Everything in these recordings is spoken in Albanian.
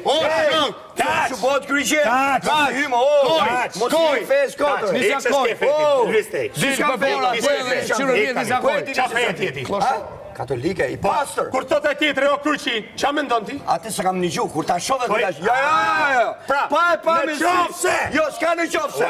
Që bëhet kryqe? Kaç, hymë, mos hymë fes kotër. Nisja koj. Katolike, i pastër. Kur të tjetëri o kryqi, qa me ndonë ti? Ati se kam një gjuhë, kur ta shove të dash. Ja. Pa me qofse. Jo, s'ka në qofse.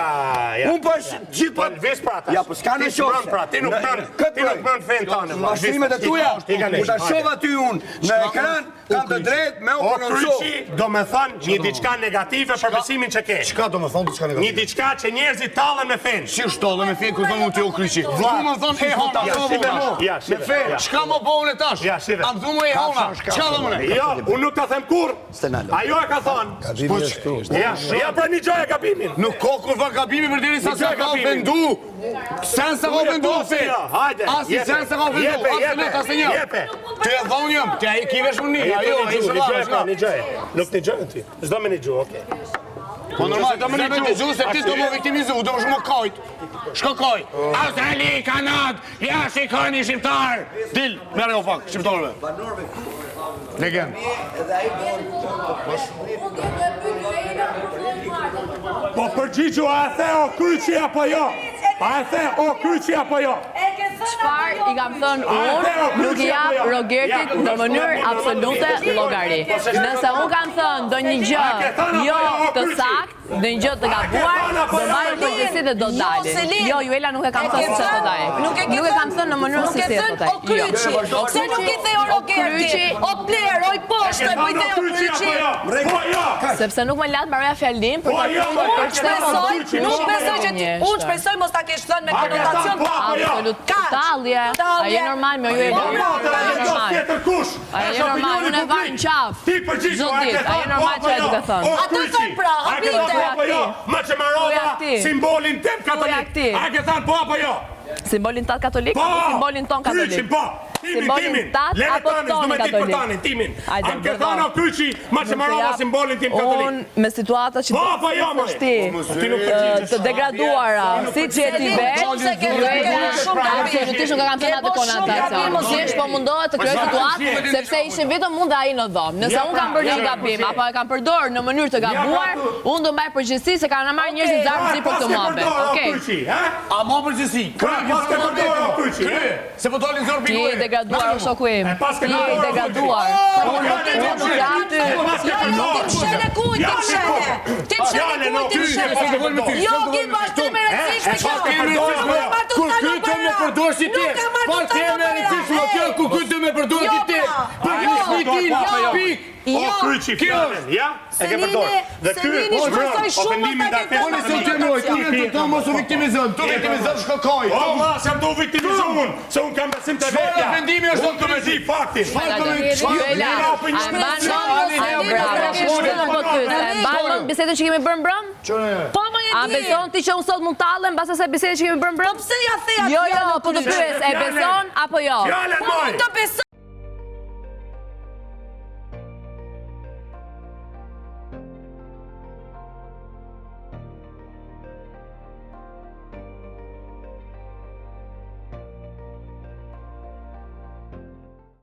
Unë për gjithë për... Ves prata. Ja, për s'ka në qofse. Ti nuk mërën fen tane. Mashtrimet e tuja, kur ta shove aty unë në ekran, kam të drejt me unë prononso. O kryqi, do me thonë një diçka negative për besimin që ke. Çka do me thonë diçka negative? Një diçka që njerëzit tallen me fen. Si shtollen me fen kur thonë ti o kryqi? Du me thonë e hona. Me fen, çka më bëun e tash? A më thumë e hona? Çka do më? Jo, unë nuk ka them kur. Ajo e ka thonë. Ja pra një gjoj e gabimin. Nuk ka kur va gabimi për deri sa s'ka ofendu. Sen se ka ofendu fe. Asi sen se ka ofendu. Asi një. Ti e thonë jam, ti ai kivesh unë. Një gjoj. Nuk një gjoj ti. S'do me një gjoj, okej. Po normal, do më një gjuhë se ti do më viktimizu, do më shumë kajt. Shko kaj. Australi, Kanad, ja shikoni shqiptar. Dil, merre o fak, shqiptarëve. Legend. Po përgjigju, a e the o kryqi apo jo? A e the o kryqi apo jo? Çfarë i kam thënë unë, nuk i jap Rogertit në mënyrë absolute llogari. Nëse unë kam thënë ndonjë gjë jo të saktë, ndonjë gjë të gabuar, do mbaj përgjegjësi dhe do dalin. Jo, Juela nuk e kam thënë se do dalin. Nuk e kam thënë në mënyrë se si do dalin. O kryqi, pse nuk i the o Rogerti? O pler, o i poshtë, po i the o kryqi. Sepse nuk më lat mbaroja fjalin për të nuk besoj që unë shpresoj mos ta kesh thënë me konotacion të absolut tallje. Ajo normal me Juela. Ajo normal, unë e vaj në qaf. Ti përgjigju, a ke ajo normal që e duke thënë. Ato thon pra, hapite. Ma që marova simbolin tem katolik. A ke thënë po apo jo? Simbolin tat katolik apo simbolin ton katolik? Kryqin, po. Timin. Lere tanin, du me ditë për tanin, timin. A ke thënë o kryqi, ma që marova simbolin tim katolik. Unë me situatat që të degraduara, si që e ti absolutisht nuk e kam thënë atë konotacion. Thjesht po mundohet të krijoj situatë sepse ishin vetëm unë dhe ai në dhomë. Nëse unë kam bërë një gabim apo e kam përdorur në mënyrë të gabuar, unë do mbaj përgjegjësi se kanë marrë njerëzit zarmësi për këtë mohabet. Okej. A më përgjegjësi? Se po dolin zor pikë. Ti degraduar o shoku im. Ti degraduar. Unë nuk jam ty. Tim shene kuj, tim shene. Tim shene kuj, tim shene. Jo, ki bashkë me rëndësishme kjo. Kur kytë me përdor si ti, po ti me rëndësishme kjo, kur kytë me përdor si ti. Për një shmitin, pik. O kryqi fjallën, ja? E ke përdor. Dhe ky ofendimin dhe Unë se të mëroj, të mos u viktimizën, të viktimizën shko kaj. O, ma, se jam të u viktimizën, se unë kam besim të vetja. Shfarë ofendimi është të me zi, faktin. Bisedën që kemi bërë mbrëm? A beson ti që unë sot mund talem basa se bisedën që kemi bërë mbrëm? Pse ja theja? Jo, po të pyes, e beson apo jo? Fjallën moj!